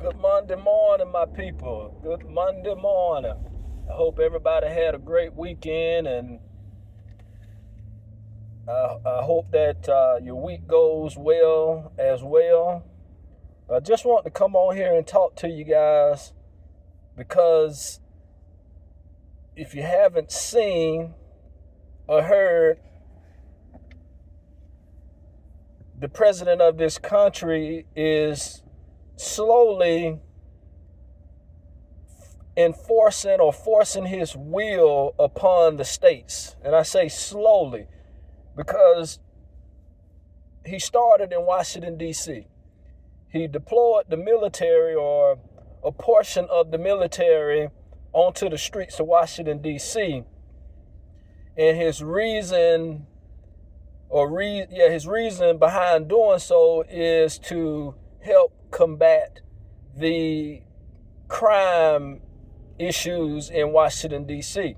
Good Monday morning, my people. Good Monday morning. I hope everybody had a great weekend, and I hope that your week goes well as well. I just want to come on here and talk to you guys because if you haven't seen or heard, the president of this country is slowly enforcing or forcing his will upon the states. And I say slowly because he started in Washington, D.C. He deployed the military or a portion of the military onto the streets of Washington, D.C. And his reason behind doing so is to help combat the crime issues in Washington, D.C.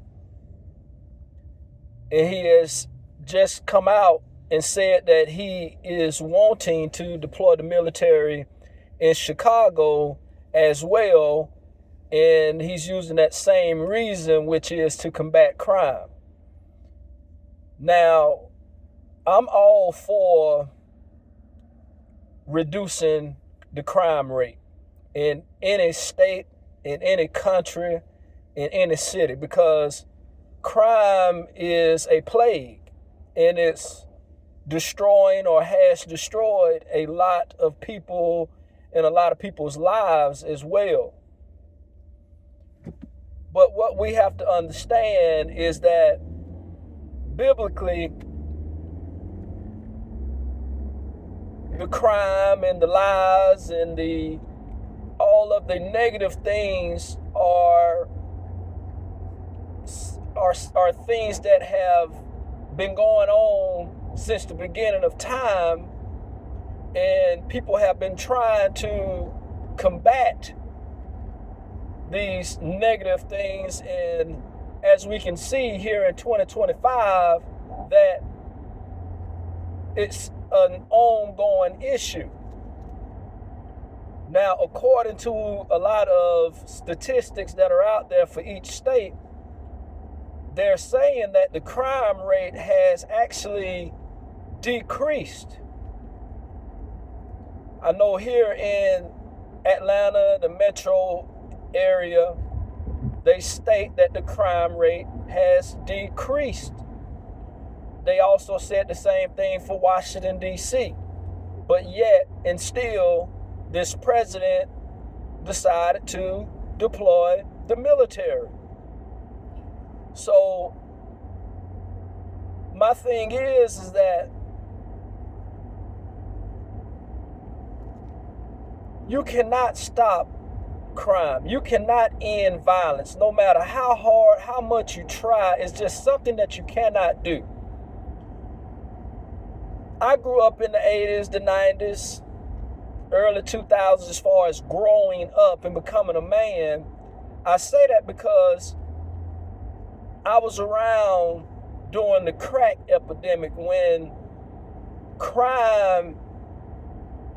And he has just come out and said that he is wanting to deploy the military in Chicago as well. And he's using that same reason, which is to combat crime. Now, I'm all for reducing the crime rate in any state, in any country, in any city, because crime is a plague and it's destroying or has destroyed a lot of people and a lot of people's lives as well. But what we have to understand is that biblically, the crime and the lies and all of the negative things are things that have been going on since the beginning of time, and people have been trying to combat these negative things. And as we can see here in 2025, that it's an ongoing issue. Now, according to a lot of statistics that are out there for each state, they're saying that the crime rate has actually decreased. I know here in Atlanta, the metro area, they state that the crime rate has decreased. They also said the same thing for Washington, D.C. But yet, and still, this president decided to deploy the military. So, my thing is that you cannot stop crime. You cannot end violence, no matter how hard, how much you try. It's just something that you cannot do. I grew up in the 80s, the 90s, early 2000s as far as growing up and becoming a man. I say that because I was around during the crack epidemic when crime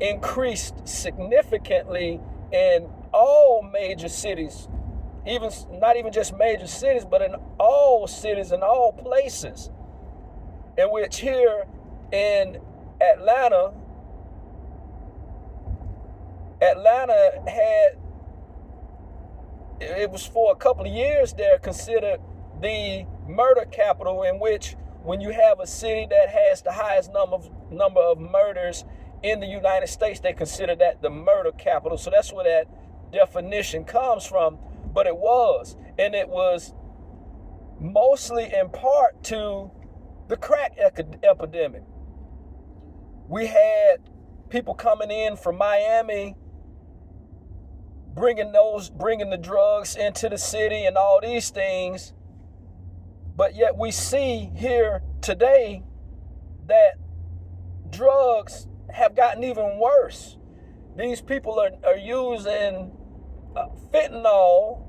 increased significantly in all major cities, even not even just major cities, but in all cities and all places, in which here in Atlanta had, it was for a couple of years there considered the murder capital, in which when you have a city that has the highest number of murders in the United States, they consider that the murder capital. So that's where that definition comes from. But it was mostly in part to the crack epidemic. We had people coming in from Miami, bringing the drugs into the city and all these things. But yet we see here today that drugs have gotten even worse. These people are using fentanyl,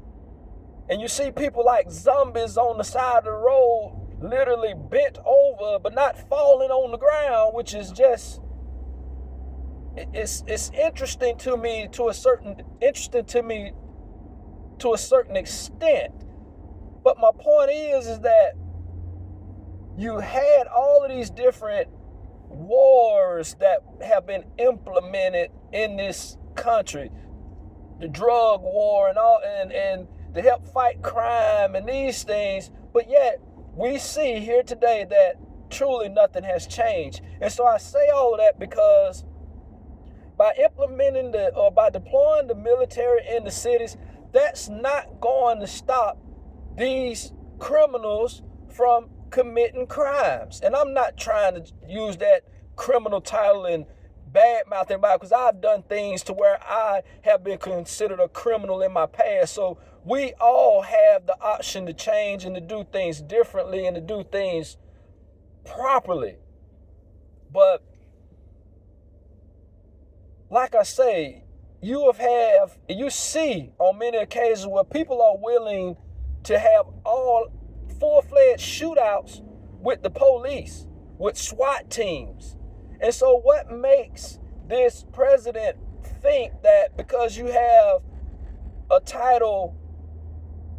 and you see people like zombies on the side of the road, literally bent over but not falling on the ground, which is just it's interesting to me to a certain extent. But my point is that you had all of these different wars that have been implemented in this country, the drug war and all, and to help fight crime and these things, but yet we see here today that truly nothing has changed. And so I say all of that because by by deploying the military in the cities, that's not going to stop these criminals from committing crimes. And I'm not trying to use that criminal title and bad mouthing about, because I've done things to where I have been considered a criminal in my past. So we all have the option to change and to do things differently and to do things properly. But like I say, you see on many occasions where people are willing to have all full-fledged shootouts with the police, with SWAT teams. And so what makes this president think that because you have a title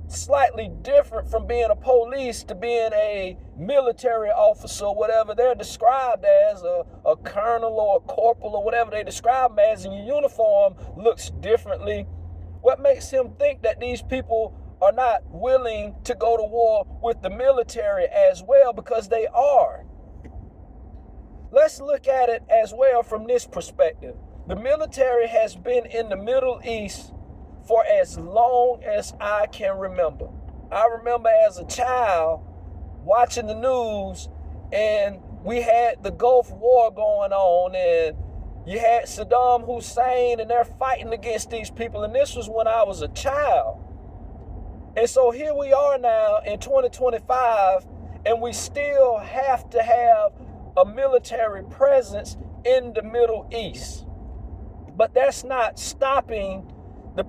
slightly different from being a police to being a military officer, whatever they're described as, a colonel or a corporal or whatever they describe them as, and your uniform looks differently? What makes him think that these people are not willing to go to war with the military as well? Because they are. Let's look at it as well from this perspective. The military has been in the Middle East for as long as I can remember. I remember as a child watching the news, and we had the Gulf War going on, and you had Saddam Hussein, and they're fighting against these people, and this was when I was a child. And so here we are now in 2025, and we still have to have a military presence in the Middle East. But that's not stopping the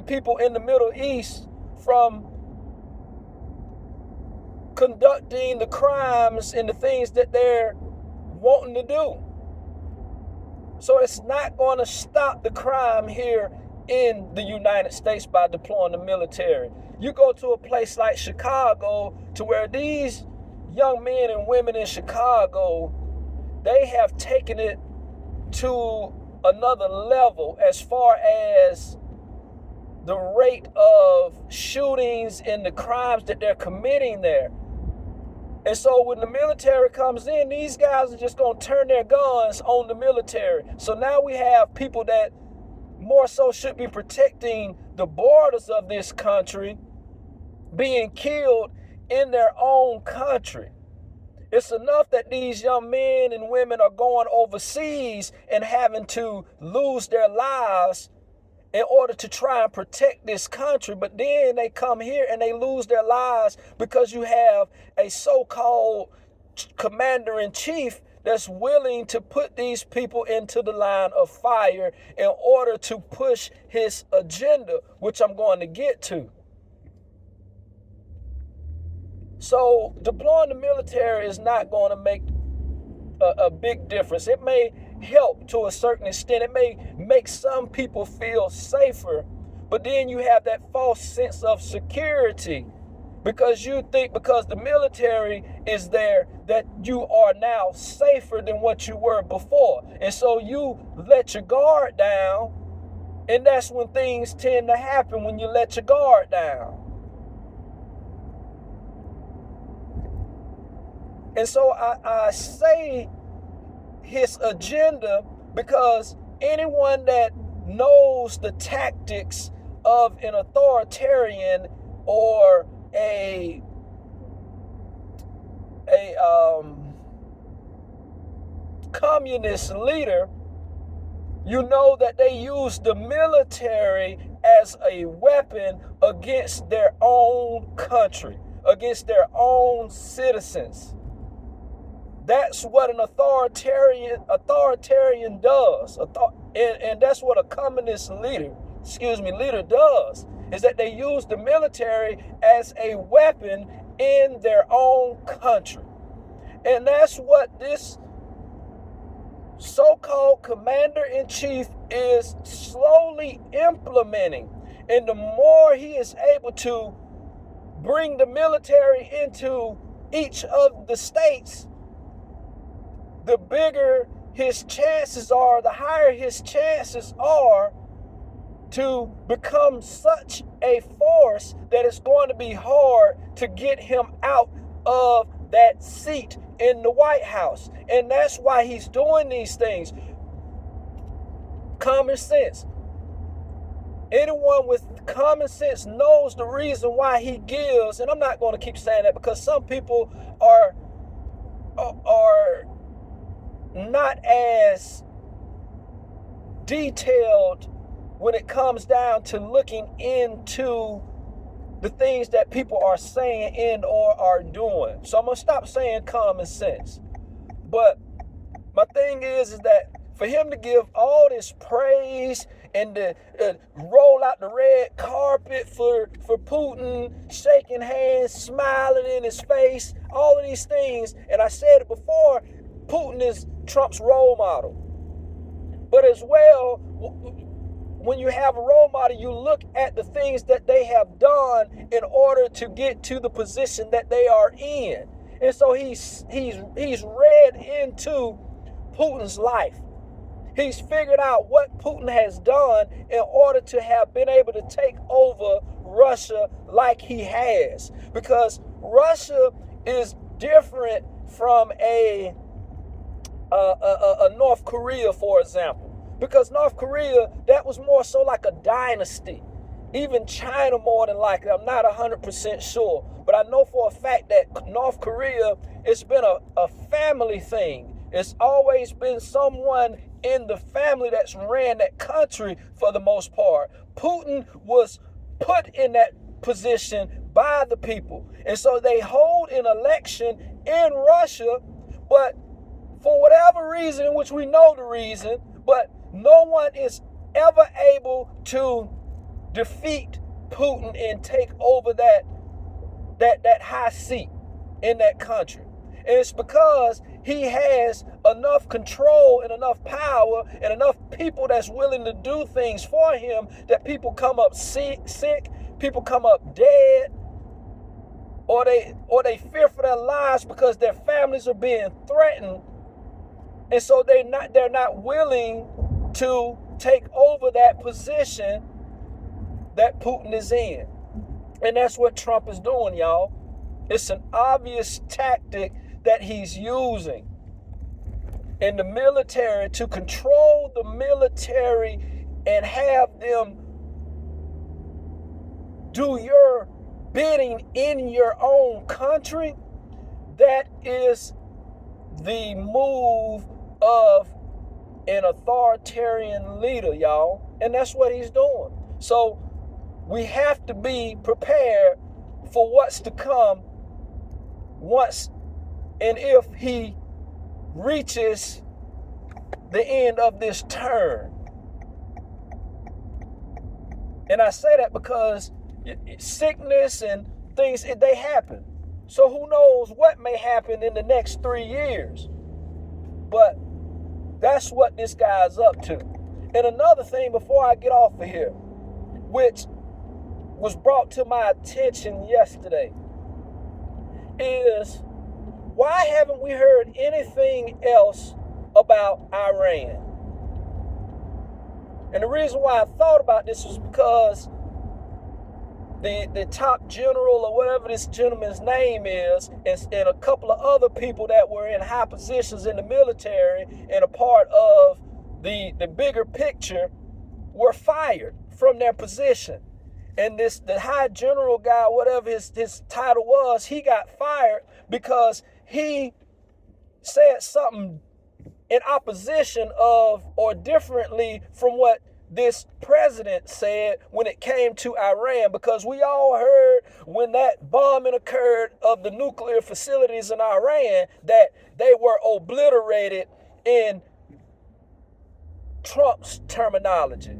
people in the Middle East from conducting the crimes and the things that they're wanting to do. So it's not going to stop the crime here in the United States by deploying the military. You go to a place like Chicago, to where these young men and women in Chicago, they have taken it to another level as far as the rate of shootings and the crimes that they're committing there. And so when the military comes in, these guys are just going to turn their guns on the military. So now we have people that more so should be protecting the borders of this country being killed in their own country. It's enough that these young men and women are going overseas and having to lose their lives in order to try and protect this country. But then they come here and they lose their lives because you have a so-called commander-in-chief that's willing to put these people into the line of fire in order to push his agenda, which I'm going to get to. So deploying the military is not going to make a big difference. It may help to a certain extent. It may make some people feel safer, but then you have that false sense of security because you think because the military is there that you are now safer than what you were before. And so you let your guard down, and that's when things tend to happen, when you let your guard down. And so I say his agenda because anyone that knows the tactics of an authoritarian or a communist leader, you know that they use the military as a weapon against their own country, against their own citizens. That's what an authoritarian does. And that's what a communist leader does, is that they use the military as a weapon in their own country. And that's what this so-called commander-in-chief is slowly implementing. And the more he is able to bring the military into each of the states, the bigger his chances are, the higher his chances are to become such a force that it's going to be hard to get him out of that seat in the White House. And that's why he's doing these things. Common sense. Anyone with common sense knows the reason why he gives, and I'm not going to keep saying that because some people are not as detailed when it comes down to looking into the things that people are saying and or are doing. So I'm going to stop saying common sense. But my thing is that for him to give all this praise and to roll out the red carpet for Putin, shaking hands, smiling in his face, all of these things, and I said it before, Putin is Trump's role model. But as well, when you have a role model, you look at the things that they have done in order to get to the position that they are in. And so he's read into Putin's life. He's figured out what Putin has done in order to have been able to take over Russia like he has. Because Russia is different from a North Korea, for example. Because North Korea, that was more so like a dynasty. Even China more than likely. I'm not 100% sure. But I know for a fact that North Korea, it's been a family thing. It's always been someone in the family that's ran that country for the most part. Putin was put in that position by the people. And so they hold an election in Russia, but for whatever reason, in which we know the reason, but no one is ever able to defeat Putin and take over that high seat in that country. And it's because he has enough control and enough power and enough people that's willing to do things for him that people come up sick, people come up dead, or they fear for their lives because their families are being threatened. And so they're not willing to take over that position that Putin is in. And that's what Trump is doing, y'all. It's an obvious tactic that he's using in the military to control the military and have them do your bidding in your own country. That is the move of an authoritarian leader, y'all. And that's what he's doing. So we have to be prepared for what's to come once and if he reaches the end of this term. And I say that because sickness and things, they happen. So who knows what may happen in the next 3 years. But that's what this guy's up to. And another thing before I get off of here, which was brought to my attention yesterday, is why haven't we heard anything else about Iran? And the reason why I thought about this was because the top general or whatever this gentleman's name is, and a couple of other people that were in high positions in the military and a part of the bigger picture were fired from their position. And the high general guy, whatever his title was, he got fired because he said something in opposition of or differently from what this president said when it came to Iran. Because we all heard when that bombing occurred of the nuclear facilities in Iran that they were obliterated in Trump's terminology.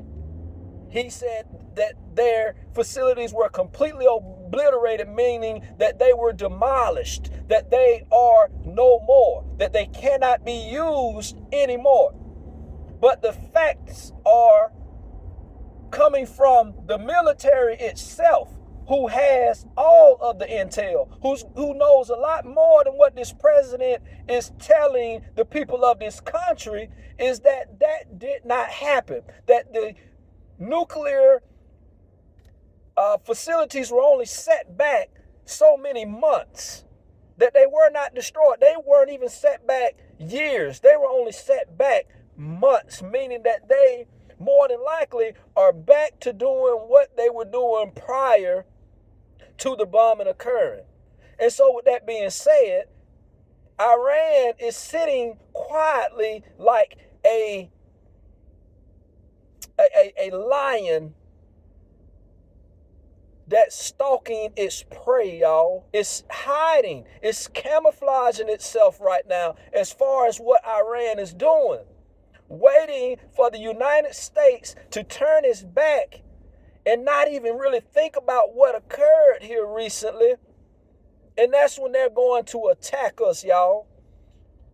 He said that their facilities were completely obliterated, meaning that they were demolished, that they are no more, that they cannot be used anymore. But the facts are coming from the military itself, who has all of the intel, who knows a lot more than what this president is telling the people of this country, is that that did not happen, that the nuclear facilities were only set back so many months, that they were not destroyed. They weren't even set back years. They were only set back months, meaning that they more than likely are back to doing what they were doing prior to the bombing occurring. And so with that being said, Iran is sitting quietly like a lion that's stalking its prey, y'all. It's hiding. It's camouflaging itself right now as far as what Iran is doing, waiting for the United States to turn its back and not even really think about what occurred here recently. And that's when they're going to attack us, y'all.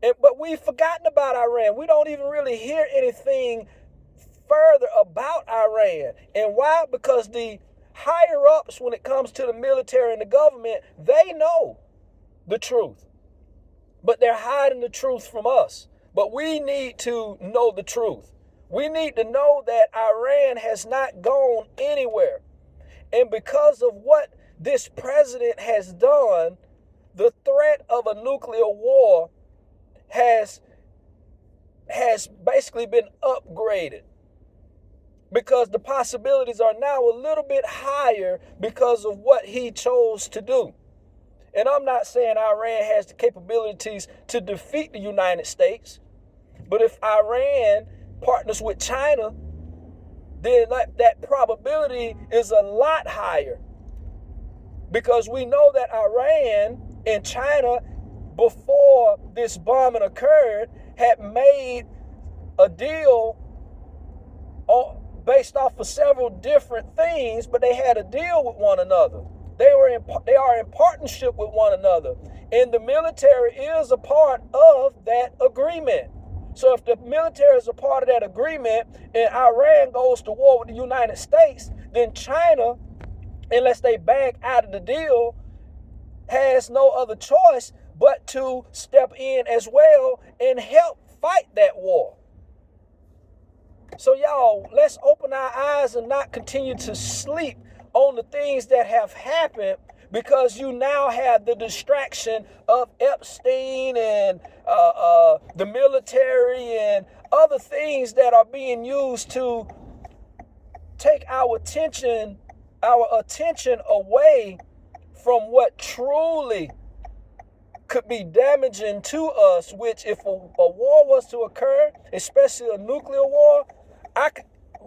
But we've forgotten about Iran. We don't even really hear anything further about Iran. And why? Because the higher ups, when it comes to the military and the government, they know the truth. But they're hiding the truth from us. But we need to know the truth. We need to know that Iran has not gone anywhere. And because of what this president has done, the threat of a nuclear war has basically been upgraded. Because the possibilities are now a little bit higher because of what he chose to do. And I'm not saying Iran has the capabilities to defeat the United States. But if Iran partners with China, then that probability is a lot higher. Because we know that Iran and China, before this bombing occurred, had made a deal based off of several different things, but they had a deal with one another. They are in partnership with one another. And the military is a part of that agreement. So if the military is a part of that agreement and Iran goes to war with the United States, then China, unless they back out of the deal, has no other choice but to step in as well and help fight that war. So y'all, let's open our eyes and not continue to sleep on the things that have happened, because you now have the distraction of Epstein and the military and other things that are being used to take our attention away from what truly could be damaging to us, which if a war was to occur, especially a nuclear war,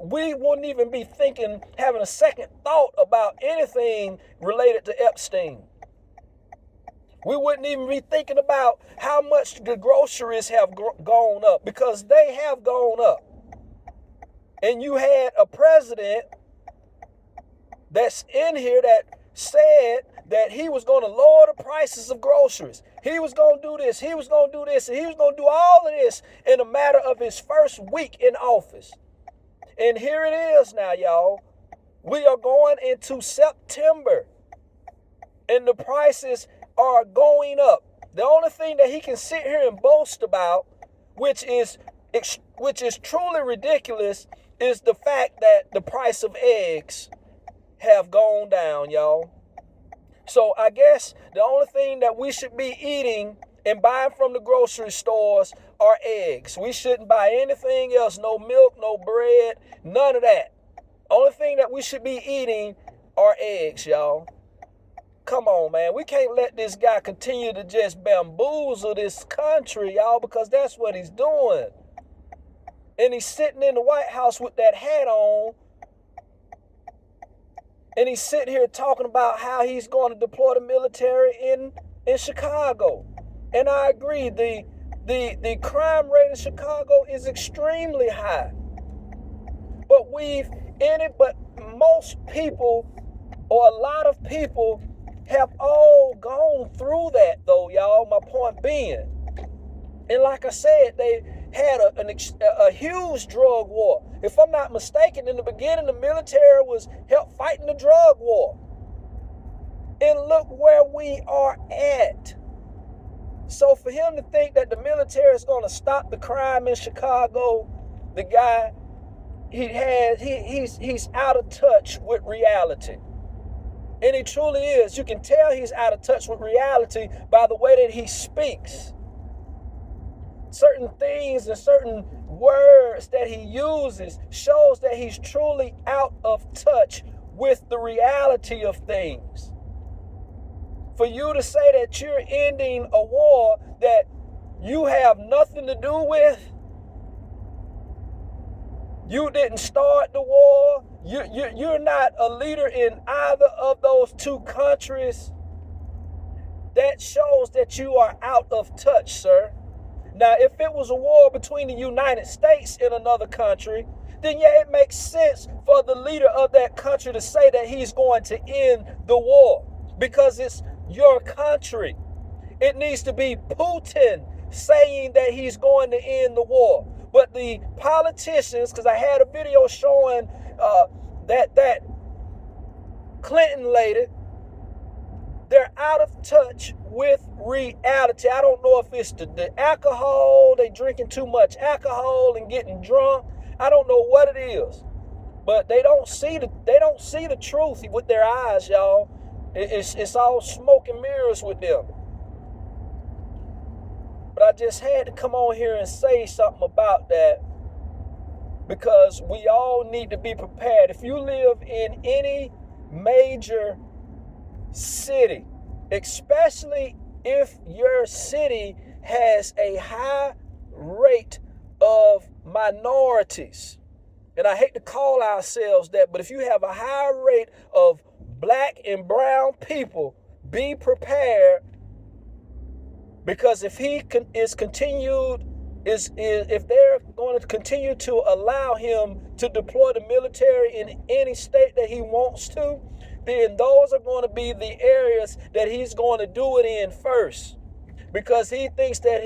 we wouldn't even be having a second thought about anything related to Epstein. We wouldn't even be thinking about how much the groceries have gone up, because they have gone up. And you had a president that's in here that said that he was going to lower the prices of groceries. He was going to do this, he was going to do this, and he was going to do all of this in a matter of his first week in office. And here it is now, y'all. We are going into September, and the prices are going up. The only thing that he can sit here and boast about, which is truly ridiculous, is the fact that the price of eggs have gone down, y'all. So I guess the only thing that we should be eating and buying from the grocery stores are eggs. We shouldn't buy anything else, no milk, no bread, none of that. Only thing that we should be eating are eggs, y'all. Come on, man. We can't let this guy continue to just bamboozle this country, y'all, because that's what he's doing. And he's sitting in the White House with that hat on, and he's sitting here talking about how he's going to deploy the military in Chicago. And I agree, the crime rate in Chicago is extremely high. But most people or a lot of people have all gone through that, though, y'all. My point being, and like I said, they had a huge drug war. If I'm not mistaken, in the beginning, the military was help fighting the drug war. And look where we are at. So for him to think that the military is going to stop the crime in Chicago, the guy, he's out of touch with reality. And he truly is. You can tell he's out of touch with reality by the way that he speaks. Certain things and certain words that he uses shows that he's truly out of touch with the reality of things. For you to say that you're ending a war that you have nothing to do with, you didn't start the war, you're not a leader in either of those two countries, that shows that you are out of touch, sir. Now, if it was a war between the United States and another country, then yeah, it makes sense for the leader of that country to say that he's going to end the war because it's your country. It needs to be Putin saying that he's going to end the war. But the politicians, because I had a video showing that Clinton lady, they're out of touch with reality. I don't know if it's the alcohol, they drinking too much alcohol and getting drunk. I don't know what it is. But they don't see the truth with their eyes, y'all. It's all smoke and mirrors with them. But I just had to come on here and say something about that because we all need to be prepared. If you live in any major city, especially if your city has a high rate of minorities, and I hate to call ourselves that, but if you have a high rate of black and brown people, be prepared, because if if they're going to continue to allow him to deploy the military in any state that he wants to, then those are going to be the areas that he's going to do it in first, because he thinks that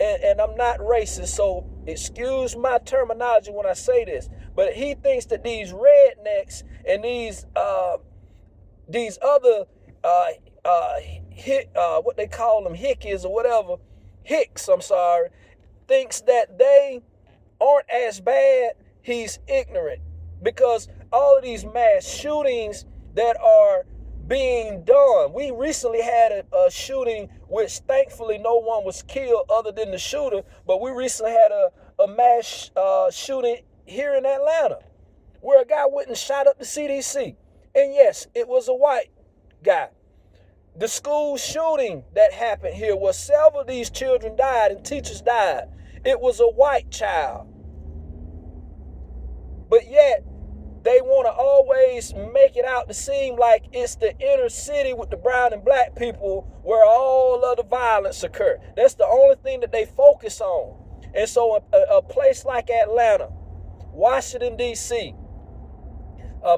and I'm not racist, so excuse my terminology when I say this, but he thinks that these rednecks and these other what they call them, hickeys or whatever, hicks, I'm sorry, thinks that they aren't as bad. He's ignorant, because all of these mass shootings that are being done. We recently had a shooting, which thankfully no one was killed other than the shooter, but we recently had a mass shooting here in Atlanta where a guy went and shot up the CDC. And yes, it was a white guy. The school shooting that happened here, where several of these children died and teachers died, it was a white child. But yet, they want to always make it out to seem like it's the inner city with the brown and black people where all of the violence occur. That's the only thing that they focus on. And so a place like Atlanta, Washington, D.C.,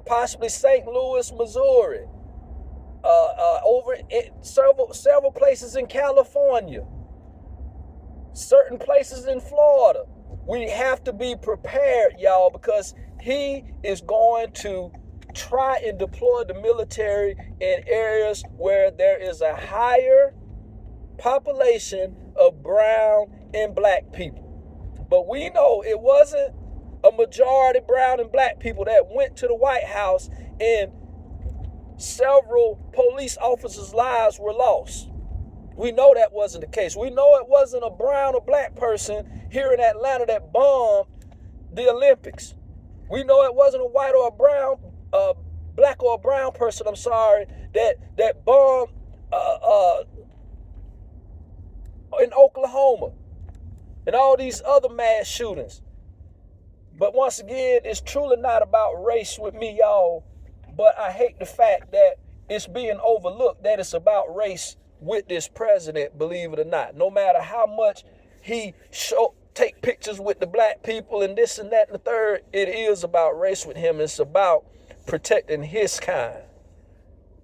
possibly St. Louis, Missouri, over in several places in California, certain places in Florida, we have to be prepared, y'all, because he is going to try and deploy the military in areas where there is a higher population of brown and black people. But we know it wasn't a majority brown and black people that went to the White House and several police officers' lives were lost. We know that wasn't the case. We know it wasn't a brown or black person here in Atlanta that bombed the Olympics. We know it wasn't a white or a brown, black or a brown person, I'm sorry, that bombed in Oklahoma and all these other mass shootings. But once again, it's truly not about race with me, y'all. But I hate the fact that it's being overlooked that it's about race with this president, believe it or not. No matter how much he take pictures with the black people and this and that and the third, it is about race with him. It's about protecting his kind.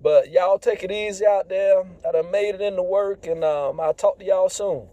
But y'all take it easy out there. I done made it into work, and I'll talk to y'all soon.